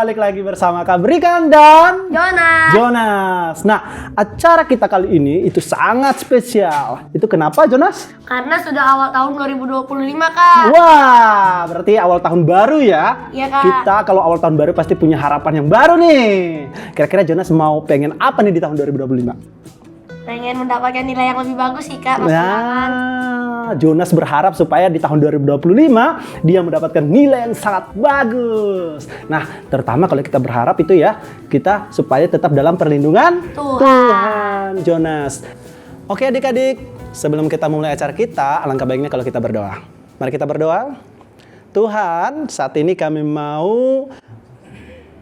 balik lagi bersama Kak Brikan dan Jonas. Nah, acara kita kali ini itu sangat spesial. Itu kenapa, Jonas? Karena sudah awal tahun 2025, Kak. Wah, berarti awal tahun baru ya? Iya, Kak. Kita kalau awal tahun baru pasti punya harapan yang baru nih. Kira-kira Jonas mau pengen apa nih di tahun 2025? Pengen mendapatkan nilai yang lebih bagus sih, Kak. Nah, Jonas berharap supaya di tahun 2025 dia mendapatkan nilai yang sangat bagus. Nah, terutama kalau kita berharap itu ya, kita supaya tetap dalam perlindungan Tuhan, Jonas. Oke adik-adik, sebelum kita mulai acara kita, alangkah baiknya kalau kita berdoa. Mari kita berdoa. Tuhan, saat ini kami mau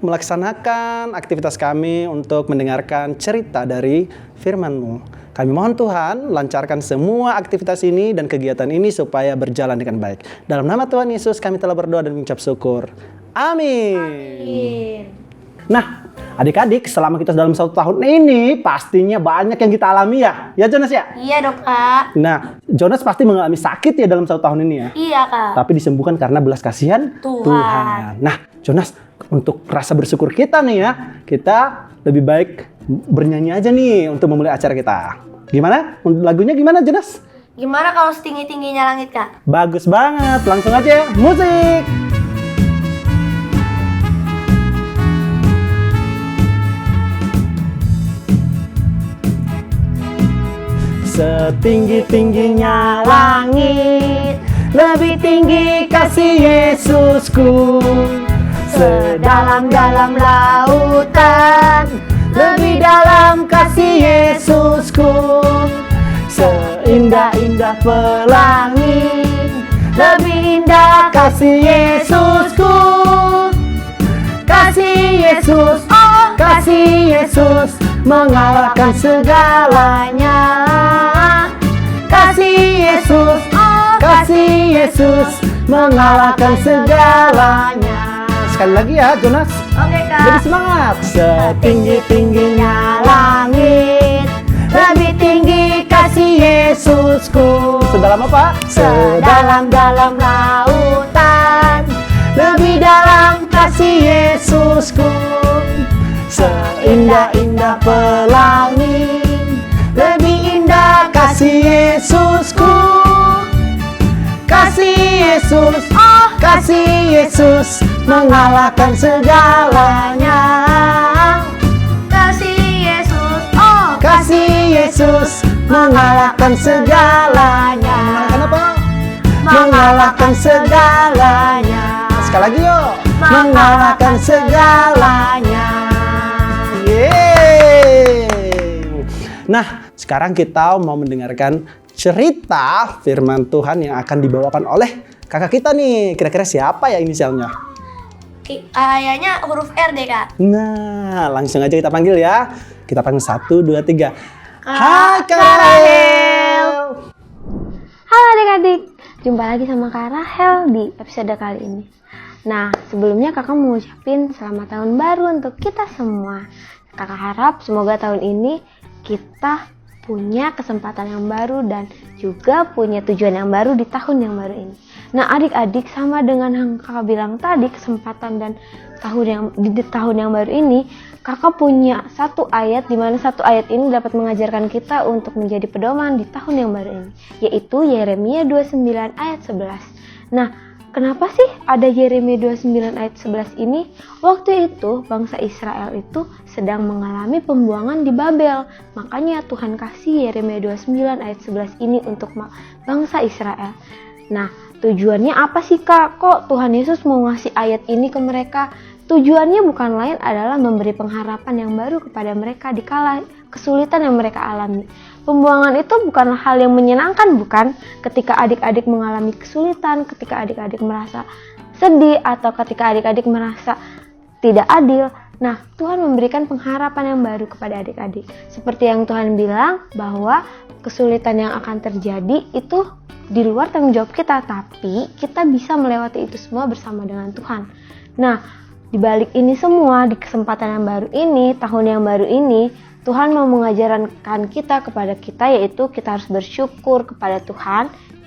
melaksanakan aktivitas kami untuk mendengarkan cerita dari firman-Mu. Kami mohon Tuhan, lancarkan semua aktivitas ini dan kegiatan ini supaya berjalan dengan baik. Dalam nama Tuhan Yesus kami telah berdoa dan mengucap syukur. Amin. Nah, adik-adik, selama kita dalam 1 tahun ini pastinya banyak yang kita alami ya. Ya Jonas ya? Iya dong, Kak. Nah, Jonas pasti mengalami sakit ya dalam 1 tahun ini ya. Iya, Kak. Tapi disembuhkan karena belas kasihan Tuhan. Nah, Jonas, untuk rasa bersyukur kita nih ya, kita lebih baik bernyanyi aja nih untuk memulai acara kita. Gimana? Lagunya gimana, Jonas? Gimana kalau setinggi-tingginya langit, Kak? Bagus banget. Langsung aja, musik! Setinggi-tingginya langit, lebih tinggi kasih Yesusku. Sedalam-dalam lautan, lebih dalam kasih Yesusku. Seindah-indah pelangi, lebih indah kasih Yesusku. Kasih Yesus, oh kasih Yesus, mengalahkan segalanya. Kasih Yesus, oh kasih Yesus, mengalahkan segalanya. Sekali lagi ya, Jonas. Oke, Kak. Lebih semangat. Setinggi-tingginya langit, lebih tinggi kasih Yesusku. Sedalam apa? Sedalam-dalam lautan, lebih dalam kasih Yesusku. Seindah-indah pelangi, lebih indah kasih Yesusku. Kasih Yesus, oh kasih Yesus, mengalahkan segalanya. Kasih Yesus, oh Kasih Yesus, mengalahkan segalanya. Mengalahkan apa? Mengalahkan segalanya. Sekali lagi yuk. Mengalahkan segalanya. Yeay. Nah, sekarang kita mau mendengarkan cerita firman Tuhan yang akan dibawakan oleh kakak kita nih. Kira-kira siapa ya inisialnya? Kayaknya huruf R deh, Kak. Nah, langsung aja kita panggil ya. Kita panggil 1, 2, 3. Kak Rahel. Halo adik-adik, jumpa lagi sama Kak Rahel di episode kali ini. Nah, sebelumnya kakak mau ucapin selamat tahun baru untuk kita semua. Kakak harap semoga tahun ini kita punya kesempatan yang baru dan juga punya tujuan yang baru di tahun yang baru ini. Nah, adik-adik, sama dengan yang kakak bilang tadi, kesempatan dan di tahun yang baru ini, kakak punya satu ayat di mana satu ayat ini dapat mengajarkan kita untuk menjadi pedoman di tahun yang baru ini, yaitu Yeremia 29 ayat 11. Nah, kenapa sih ada Yeremia 29 ayat 11 ini? Waktu itu bangsa Israel itu sedang mengalami pembuangan di Babel. Makanya Tuhan kasih Yeremia 29 ayat 11 ini untuk bangsa Israel. Nah, tujuannya apa sih, Kak? Kok Tuhan Yesus mau ngasih ayat ini ke mereka? Tujuannya bukan lain adalah memberi pengharapan yang baru kepada mereka di kala kesulitan yang mereka alami. Pembuangan itu bukanlah hal yang menyenangkan, bukan? Ketika adik-adik mengalami kesulitan, ketika adik-adik merasa sedih, atau ketika adik-adik merasa tidak adil. Nah, Tuhan memberikan pengharapan yang baru kepada adik-adik. Seperti yang Tuhan bilang bahwa kesulitan yang akan terjadi itu di luar tanggung jawab kita, tapi kita bisa melewati itu semua bersama dengan Tuhan. Nah, di balik ini semua, di kesempatan yang baru ini, tahun yang baru ini, Tuhan mau mengajarkan kita kepada kita, yaitu kita harus bersyukur kepada Tuhan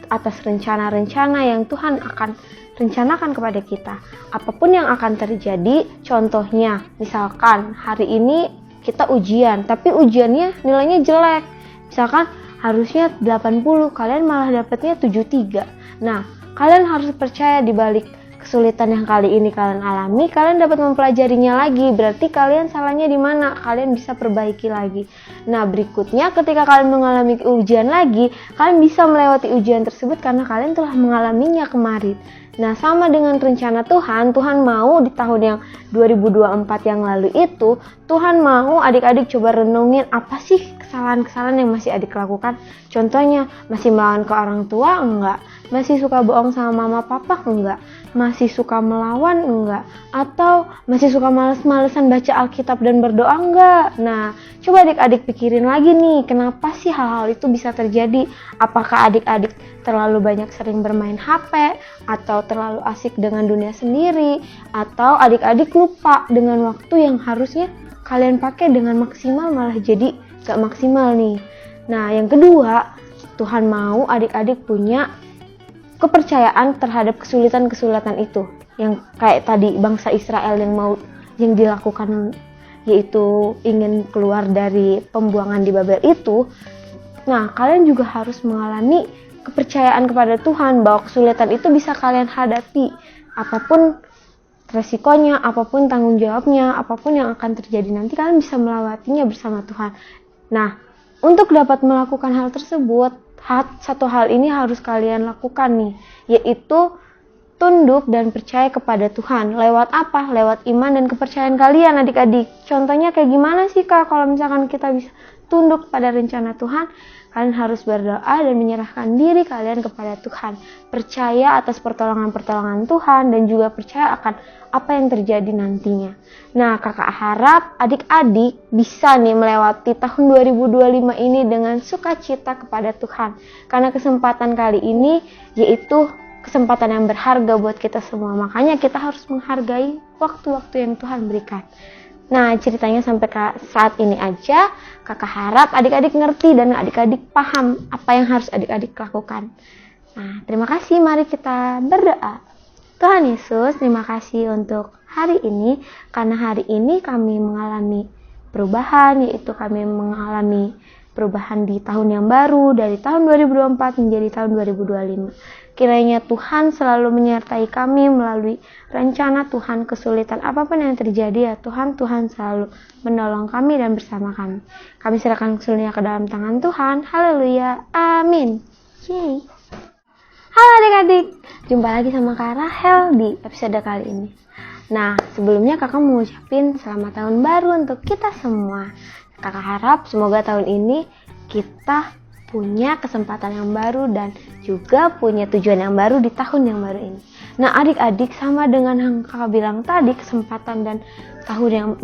atas rencana-rencana yang Tuhan akan rencanakan kepada kita. Apapun yang akan terjadi, contohnya misalkan hari ini kita ujian, tapi ujiannya nilainya jelek. Misalkan harusnya 80, kalian malah dapatnya 73. Nah, kalian harus percaya di balik kesulitan yang kali ini kalian alami, kalian dapat mempelajarinya lagi. Berarti kalian salahnya di mana? Kalian bisa perbaiki lagi. Nah, berikutnya ketika kalian mengalami ujian lagi, kalian bisa melewati ujian tersebut karena kalian telah mengalaminya kemarin. Nah, sama dengan rencana Tuhan, Tuhan mau di tahun yang 2024 yang lalu itu, Tuhan mau adik-adik coba renungin apa sih kesalahan-kesalahan yang masih adik lakukan. Contohnya, masih melawan ke orang tua? Enggak. Masih suka bohong sama mama papa? Enggak. Masih suka melawan? Enggak. Atau masih suka males-malesan baca Alkitab dan berdoa? Enggak. Nah, coba adik-adik pikirin lagi nih, kenapa sih hal-hal itu bisa terjadi? Apakah adik-adik terlalu banyak sering bermain HP, atau terlalu asik dengan dunia sendiri, atau adik-adik lupa dengan waktu yang harusnya kalian pakai dengan maksimal malah jadi gak maksimal nih. Nah, yang kedua, Tuhan mau adik-adik punya kepercayaan terhadap kesulitan-kesulitan itu, yang kayak tadi bangsa Israel yang dilakukan, yaitu ingin keluar dari pembuangan di Babel itu. Nah, kalian juga harus mengalami kepercayaan kepada Tuhan bahwa kesulitan itu bisa kalian hadapi, apapun resikonya, apapun tanggung jawabnya, apapun yang akan terjadi nanti, kalian bisa melewatinya bersama Tuhan. Nah, untuk dapat melakukan hal tersebut, satu hal ini harus kalian lakukan nih, yaitu tunduk dan percaya kepada Tuhan. Lewat apa? Lewat iman dan kepercayaan kalian adik-adik. Contohnya kayak gimana sih Kak kalau misalkan kita bisa tunduk pada rencana Tuhan? Kalian harus berdoa dan menyerahkan diri kalian kepada Tuhan. Percaya atas pertolongan-pertolongan Tuhan dan juga percaya akan apa yang terjadi nantinya. Nah, kakak harap adik-adik bisa nih melewati tahun 2025 ini dengan sukacita kepada Tuhan. Karena kesempatan kali ini yaitu kesempatan yang berharga buat kita semua. Makanya kita harus menghargai waktu-waktu yang Tuhan berikan. Nah, ceritanya sampai saat ini aja. Kakak harap adik-adik ngerti dan adik-adik paham apa yang harus adik-adik lakukan. Nah, terima kasih. Mari kita berdoa. Tuhan Yesus, terima kasih untuk hari ini. Karena hari ini kami mengalami perubahan, yaitu kami mengalami perubahan di tahun yang baru, dari tahun 2024 menjadi tahun 2025. Kiranya Tuhan selalu menyertai kami melalui rencana Tuhan, kesulitan apapun yang terjadi ya Tuhan, Tuhan selalu menolong kami dan bersama kami. Kami serahkan seluruhnya ke dalam tangan Tuhan. Haleluya. Amin. Yeay. Halo adik-adik, jumpa lagi sama Kak Rahel di episode kali ini. Nah, sebelumnya kakak mau ucapin selamat tahun baru untuk kita semua. Kakak harap semoga tahun ini kita punya kesempatan yang baru dan juga punya tujuan yang baru di tahun yang baru ini. Nah, adik-adik, sama dengan yang kakak bilang tadi, kesempatan dan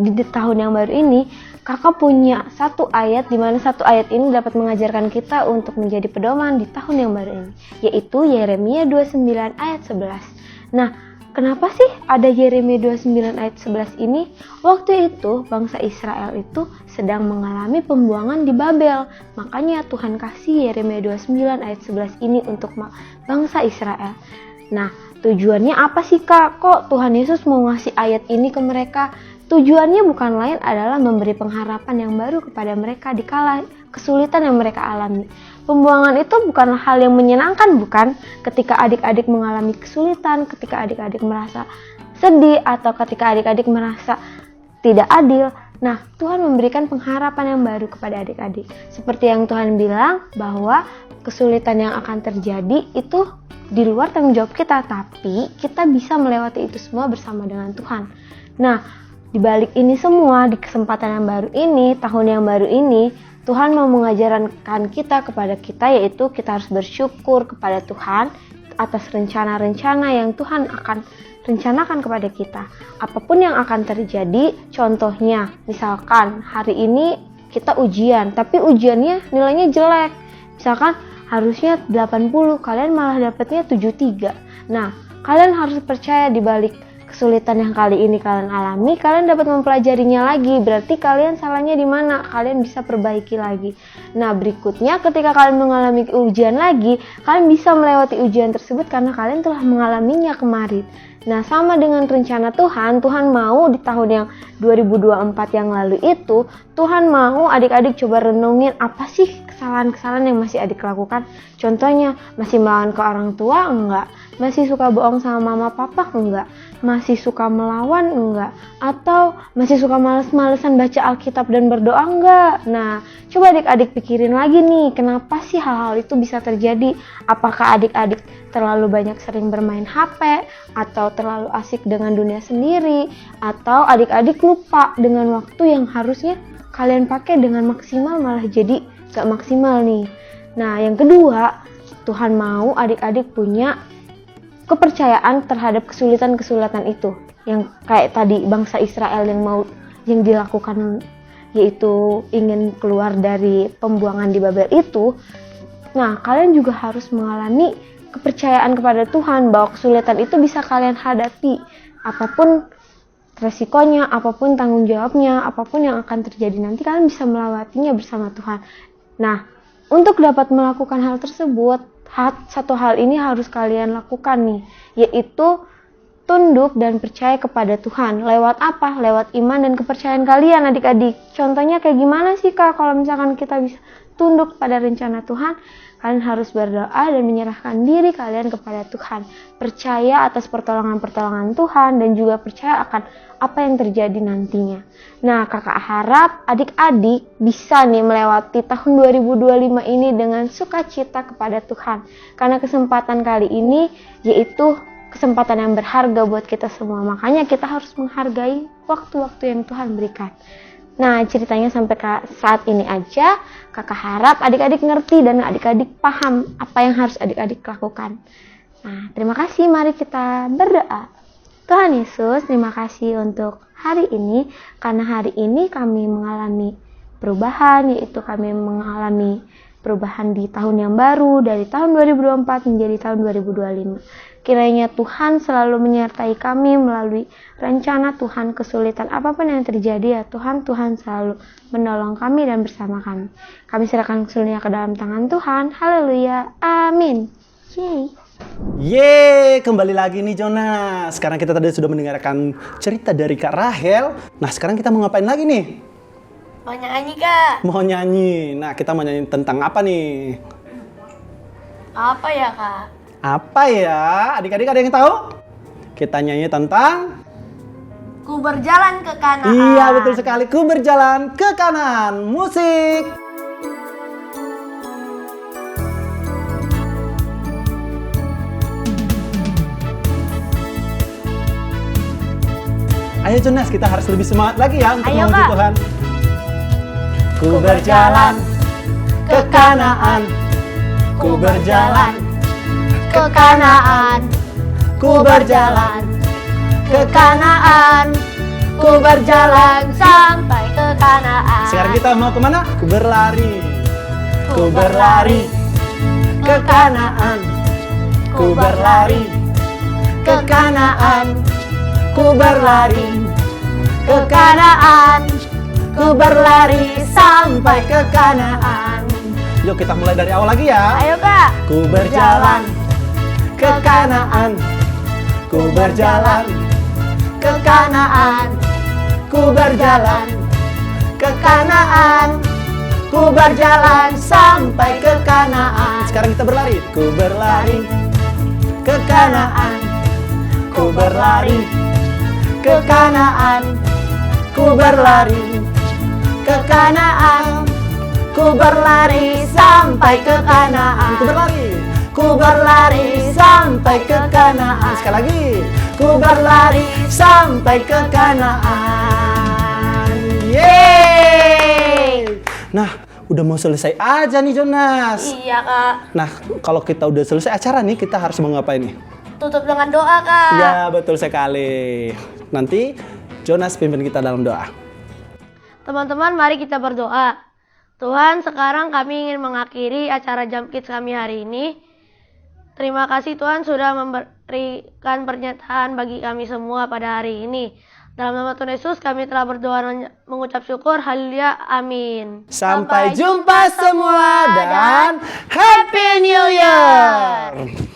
di tahun yang baru ini, kakak punya satu ayat, di mana satu ayat ini dapat mengajarkan kita untuk menjadi pedoman di tahun yang baru ini, yaitu Yeremia 29 ayat 11. Nah, kenapa sih ada Yeremia 29 ayat 11 ini? Waktu itu bangsa Israel itu sedang mengalami pembuangan di Babel. Makanya Tuhan kasih Yeremia 29 ayat 11 ini untuk bangsa Israel. Nah, tujuannya apa sih Kak? Kok Tuhan Yesus mau ngasih ayat ini ke mereka? Tujuannya bukan lain adalah memberi pengharapan yang baru kepada mereka di kala kesulitan yang mereka alami. Pembuangan itu bukan hal yang menyenangkan, bukan? Ketika adik-adik mengalami kesulitan, ketika adik-adik merasa sedih, atau ketika adik-adik merasa tidak adil. Nah, Tuhan memberikan pengharapan yang baru kepada adik-adik. Seperti yang Tuhan bilang bahwa kesulitan yang akan terjadi itu di luar tanggung jawab kita, tapi kita bisa melewati itu semua bersama dengan Tuhan. Nah, di balik ini semua, di kesempatan yang baru ini, tahun yang baru ini, Tuhan mau mengajarkan kita kepada kita, yaitu kita harus bersyukur kepada Tuhan atas rencana-rencana yang Tuhan akan rencanakan kepada kita. Apapun yang akan terjadi, contohnya misalkan hari ini kita ujian, tapi ujiannya nilainya jelek. Misalkan harusnya 80, kalian malah dapatnya 73. Nah, kalian harus percaya di balik kesulitan yang kali ini kalian alami, kalian dapat mempelajarinya lagi. Berarti kalian salahnya di mana? Kalian bisa perbaiki lagi. Nah, berikutnya ketika kalian mengalami ujian lagi, kalian bisa melewati ujian tersebut karena kalian telah mengalaminya kemarin. Nah, sama dengan rencana Tuhan, Tuhan mau di tahun yang 2024 yang lalu itu, Tuhan mau adik-adik coba renungin apa sih kesalahan-kesalahan yang masih adik lakukan. Contohnya, masih melawan ke orang tua? Enggak. Masih suka bohong sama mama papa? Enggak. Masih suka melawan? Enggak. Atau masih suka males-malesan baca Alkitab dan berdoa? Enggak. Nah, coba adik-adik pikirin lagi nih, kenapa sih hal-hal itu bisa terjadi? Apakah adik-adik terlalu banyak sering bermain HP? Atau terlalu asik dengan dunia sendiri? Atau adik-adik lupa dengan waktu yang harusnya kalian pakai dengan maksimal malah jadi gak maksimal nih. Nah, yang kedua, Tuhan mau adik-adik punya kepercayaan terhadap kesulitan-kesulitan itu. Yang kayak tadi bangsa Israel yang dilakukan, yaitu ingin keluar dari pembuangan di Babel itu. Nah, kalian juga harus mengalami kepercayaan kepada Tuhan bahwa kesulitan itu bisa kalian hadapi. Apapun resikonya, apapun tanggung jawabnya, apapun yang akan terjadi nanti, kalian bisa melewatinya bersama Tuhan. Nah, untuk dapat melakukan hal tersebut, satu hal ini harus kalian lakukan nih, yaitu tunduk dan percaya kepada Tuhan. Lewat apa? Lewat iman dan kepercayaan kalian adik-adik. Contohnya kayak gimana sih Kak kalau misalkan kita bisa tunduk pada rencana Tuhan? Kalian harus berdoa dan menyerahkan diri kalian kepada Tuhan. Percaya atas pertolongan-pertolongan Tuhan dan juga percaya akan apa yang terjadi nantinya. Nah, kakak harap adik-adik bisa nih melewati tahun 2025 ini dengan sukacita kepada Tuhan. Karena kesempatan kali ini yaitu kesempatan yang berharga buat kita semua. Makanya kita harus menghargai waktu-waktu yang Tuhan berikan. Nah, ceritanya sampai saat ini aja. Kakak harap adik-adik ngerti dan adik-adik paham apa yang harus adik-adik lakukan. Nah, terima kasih. Mari kita berdoa. Tuhan Yesus, terima kasih untuk hari ini. Karena hari ini kami mengalami perubahan, yaitu kami mengalami perubahan di tahun yang baru, dari tahun 2024 menjadi tahun 2025. Kiranya Tuhan selalu menyertai kami melalui rencana Tuhan, kesulitan apapun yang terjadi ya Tuhan, Tuhan selalu menolong kami dan bersama kami. Kami serahkan seluruhnya ke dalam tangan Tuhan. Haleluya. Amin. Yeay. Yeay, kembali lagi nih Jonas. Sekarang kita tadi sudah mendengarkan cerita dari Kak Rahel. Nah, sekarang kita mau ngapain lagi nih? Mau nyanyi Kak? Mau nyanyi. Nah, kita mau nyanyi tentang apa nih? Apa ya Kak? Apa ya? Adik-adik ada yang tahu? Kita nyanyi tentang Ku berjalan ke Kanaan. Iya, betul sekali. Ku berjalan ke Kanaan. Musik. Ayo Jonas, kita harus lebih semangat lagi ya untuk Ayo, memuji Kak. Tuhan. Ku berjalan ke Kanaan. Ku berjalan ke Kanaan. Ku berjalan ke Kanaan. Ku berjalan sampai ke Kanaan. Sekarang kita mau kemana? Ku berlari. Ku berlari ke Kanaan. Ku berlari ke Kanaan. Ku berlari ke Kanaan. Ku berlari sampai ke Kanaan. Yuk kita mulai dari awal lagi ya. Ayo Kak. Ku berjalan ke Kanaan. Ku berjalan ke Kanaan. Ku berjalan ke Kanaan. Ku berjalan sampai ke Kanaan. Sekarang kita berlari. Ku berlari ke Kanaan. Ku berlari ke Kanaan. Ku berlari ke Kanaan. Ku berlari sampai ke Kanaan. Ku berlari. Ku berlari sampai ke Kanaan. Sekali lagi. Ku berlari sampai ke Kanaan. Yeay! Nah, udah mau selesai aja nih Jonas. Iya Kak. Nah, kalau kita udah selesai acara nih, kita harus mau ngapain nih? Tutup dengan doa Kak. Ya, betul sekali. Nanti Jonas pimpin kita dalam doa. Teman-teman, mari kita berdoa. Tuhan, sekarang kami ingin mengakhiri acara Jump Kids kami hari ini. Terima kasih Tuhan sudah memberikan pernyataan bagi kami semua pada hari ini. Dalam nama Tuhan Yesus kami telah berdoa dan mengucap syukur. Haleluya. Amin. Sampai jumpa semua dan Happy New Year.